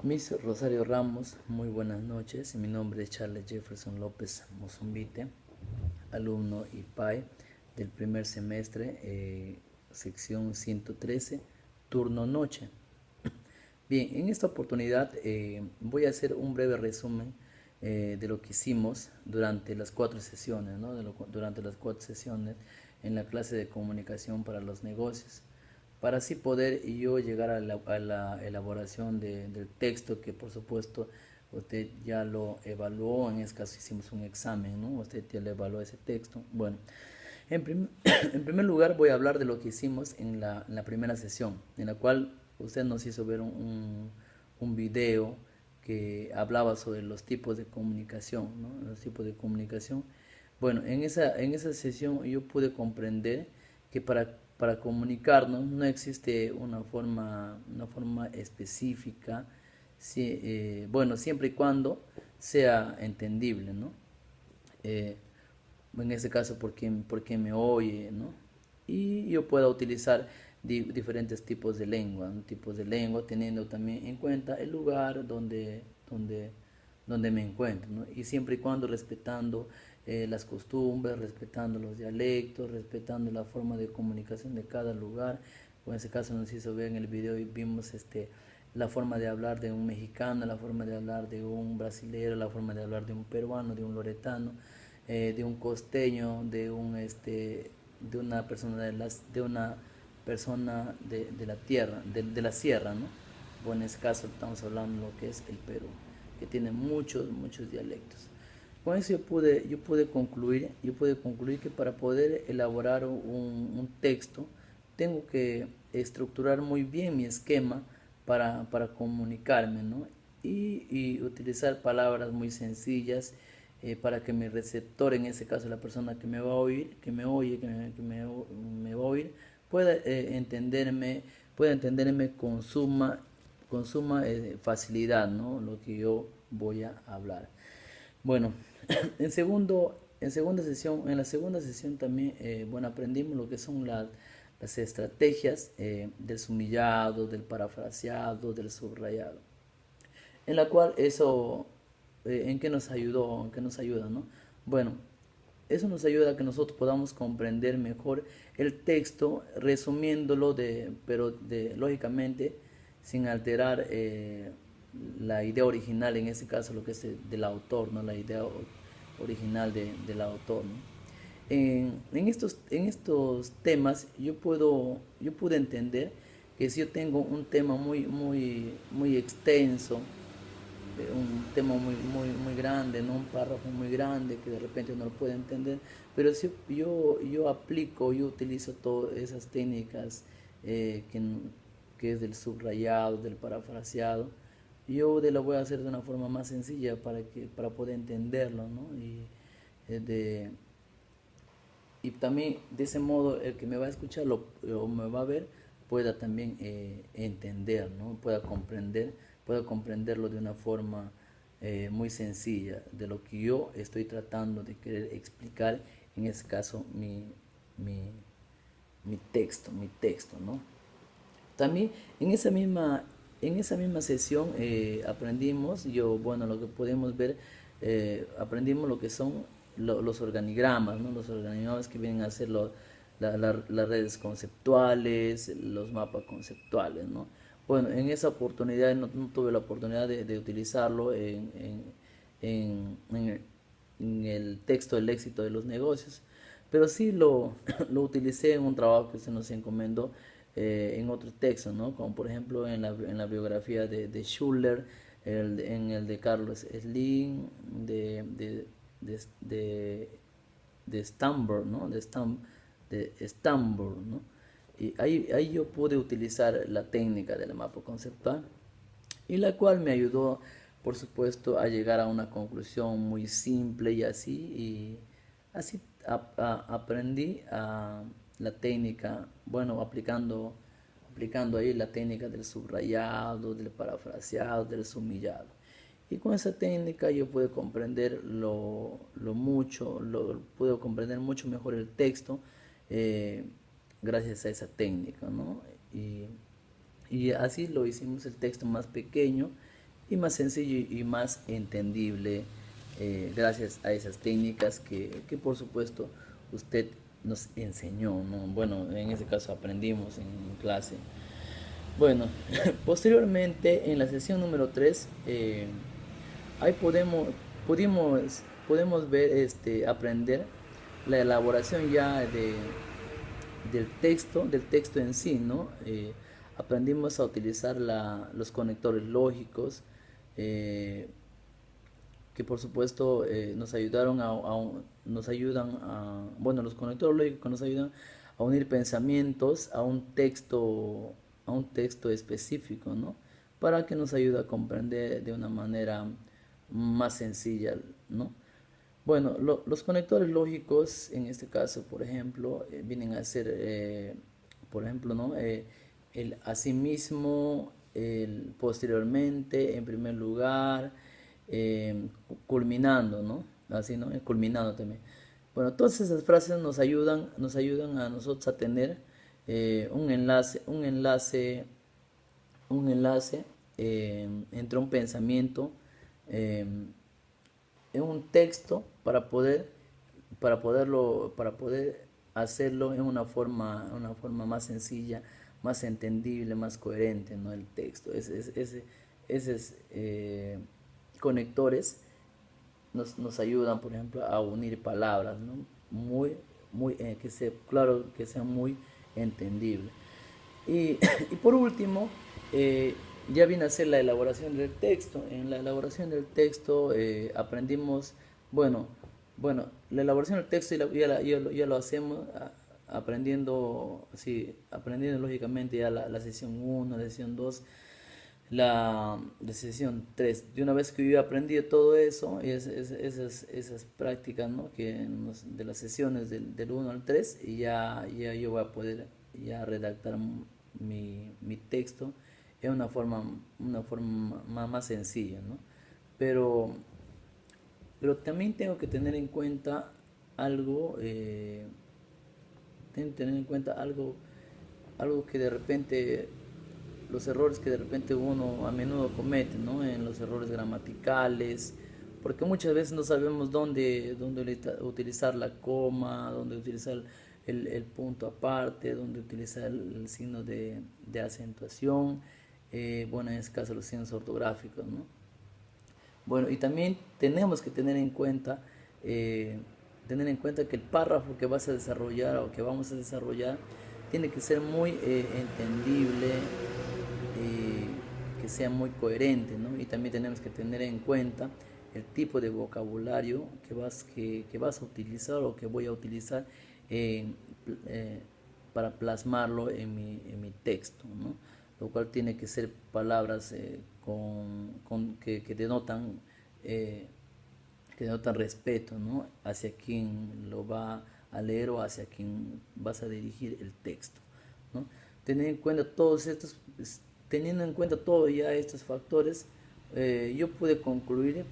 Miss Rosario Ramos, muy buenas noches. Mi nombre es Charles Jefferson López Mozumbite, alumno IPAE del primer semestre, sección 113, turno noche. Bien, en esta oportunidad voy a hacer un breve resumen de lo que hicimos durante las 4 sesiones, ¿no? Durante las 4 sesiones en la clase de comunicación para los negocios, para así poder yo llegar a la elaboración del texto que por supuesto usted ya lo evaluó. En este caso hicimos un examen, ¿no? Usted ya le evaluó ese texto. Bueno, en primer lugar voy a hablar de lo que hicimos en la primera sesión, en la cual usted nos hizo ver un video que hablaba sobre los tipos de comunicación, ¿no? Los tipos de comunicación. Bueno, en esa sesión yo pude comprender que para comunicarnos no existe una forma específica, bueno, siempre y cuando sea entendible, ¿no? Eh, en este caso por quien me oye, ¿no? Y yo pueda utilizar diferentes tipos de lengua, ¿no? Tipos de lengua, teniendo también en cuenta el lugar donde me encuentro, ¿no? Y siempre y cuando respetando las costumbres, respetando los dialectos, respetando la forma de comunicación de cada lugar. O en este caso nos hizo ver en el video y vimos la forma de hablar de un mexicano, la forma de hablar de un brasilero, la forma de hablar de un peruano, de un loretano, de un costeño, de una persona de la tierra, de la sierra, ¿no? Bueno, en este caso estamos hablando de lo que es el Perú, que tiene muchos dialectos. Con eso yo pude concluir que para poder elaborar un texto tengo que estructurar muy bien mi esquema para comunicarme, ¿no? Y utilizar palabras muy sencillas, para que mi receptor, en ese caso la persona que me va a oír, que me oye, que me va a oír, pueda entenderme con suma facilidad, ¿no? Lo que yo voy a hablar. Bueno, en la segunda sesión también, bueno, aprendimos lo que son las estrategias del sumillado, del parafraseado, del subrayado, en la cual eso, ¿en qué nos ayudó? ¿En qué nos ayuda, no? Bueno, eso nos ayuda a que nosotros podamos comprender mejor el texto, resumiéndolo, lógicamente, sin alterar la idea original, en este caso lo que es del autor, ¿no? La idea original del autor, ¿no? En estos temas yo pude entender que si yo tengo un tema muy extenso, un tema muy grande, ¿no? Un párrafo muy grande que de repente uno lo puede entender, pero si yo utilizo todas esas técnicas, que es del subrayado, del parafraseado. Lo voy a hacer de una forma más sencilla para poder entenderlo, ¿no? Eh, de, y también de ese modo el que me va a escuchar o me va a ver pueda también entender, ¿no? Pueda comprenderlo de una forma muy sencilla de lo que yo estoy tratando de querer explicar, en este caso mi, mi texto, ¿no? También en esa misma sesión aprendimos, bueno, lo que podemos ver, aprendimos lo que son los organigramas, ¿no? Los organigramas que vienen a ser las redes conceptuales, los mapas conceptuales, ¿no? Bueno, en esa oportunidad no tuve la oportunidad de utilizarlo en el texto del éxito de los negocios, pero sí lo utilicé en un trabajo que se nos encomendó, en otro texto, ¿no? Como por ejemplo en la biografía de Schuller, en el de Carlos Slim, de, de, de Stamberg, ¿no? De Stamberg, ¿no? Y ahí yo pude utilizar la técnica del mapa conceptual, y la cual me ayudó, por supuesto, a llegar a una conclusión muy simple y así aprendí la técnica, bueno, aplicando ahí la técnica del subrayado, del parafraseado, del sumillado. Y con esa técnica yo pude comprender puedo comprender mucho mejor el texto, eh, gracias a esa técnica, ¿no? Y así lo hicimos el texto más pequeño, y más sencillo y más entendible, gracias a esas técnicas que por supuesto usted nos enseñó, ¿no? Bueno, en ese caso aprendimos en clase. Bueno, posteriormente en la sesión número 3, ahí podemos ver, aprender la elaboración ya del texto en sí, ¿no? Aprendimos a utilizar los conectores lógicos, eh, que por supuesto nos ayudaron nos ayudan bueno, los conectores lógicos nos ayudan a unir pensamientos a un texto específico, ¿no? Para que nos ayude a comprender de una manera más sencilla, ¿no? Bueno, los conectores lógicos, en este caso, por ejemplo, vienen a ser, por ejemplo, ¿no? El asimismo, el posteriormente, en primer lugar, culminando, ¿no? Así, ¿no? Culminando también. Bueno, todas esas frases nos ayudan a nosotros a tener un enlace entre un pensamiento, eh, en un texto para poder hacerlo en una forma más sencilla, más entendible, más coherente, ¿no? El texto. Esos conectores nos ayudan, por ejemplo, a unir palabras, ¿no? Claro, que sea muy entendible. Y, y por último, ya viene a ser la elaboración del texto. En la elaboración del texto aprendimos, bueno, la elaboración del texto ya lo hacemos aprendiendo, sí, aprendiendo lógicamente ya la sesión 1, la sesión 2, la sesión 3. De una vez que yo he aprendido todo eso, esas prácticas, ¿no? De las sesiones del 1 al 3, y ya yo voy a poder ya redactar mi texto en una forma más sencilla, ¿no? Pero, pero también tengo que tener en cuenta algo, tengo que tener en cuenta algo que de repente, los errores que de repente uno a menudo comete, ¿no? En los errores gramaticales, porque muchas veces no sabemos dónde utilizar la coma, dónde utilizar el punto aparte, dónde utilizar el signo de acentuación, bueno, en este caso los signos ortográficos, ¿no? Bueno, y también tenemos que tener en cuenta que el párrafo que vas a desarrollar o que vamos a desarrollar tiene que ser muy entendible, que sea muy coherente, ¿no? Y también tenemos que tener en cuenta el tipo de vocabulario que vas a utilizar o que voy a utilizar eh, eh, para plasmarlo en mi texto, ¿no? Lo cual tiene que ser palabras eh, que denotan respeto, ¿no? Hacia quien lo va a leer o hacia quien vas a dirigir el texto, ¿no? Teniendo en cuenta teniendo en cuenta todos ya estos factores, yo pude concluir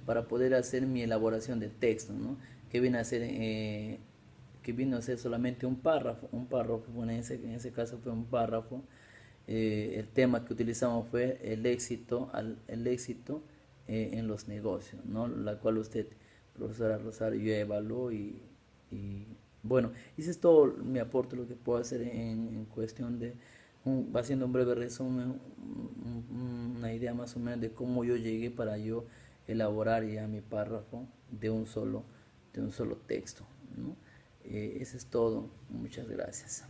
para poder hacer mi elaboración de texto, ¿no? Que viene a ser solamente un párrafo, bueno, en ese caso fue un párrafo. El tema que utilizamos fue el éxito en los negocios, ¿no? La cual usted, profesora Rosario, yo evaluó y bueno, ese es todo mi aporte, lo que puedo hacer en cuestión haciendo un breve resumen, una idea más o menos de cómo yo llegué para yo elaborar ya mi párrafo de un solo texto, ¿no? Eso es todo. Muchas gracias.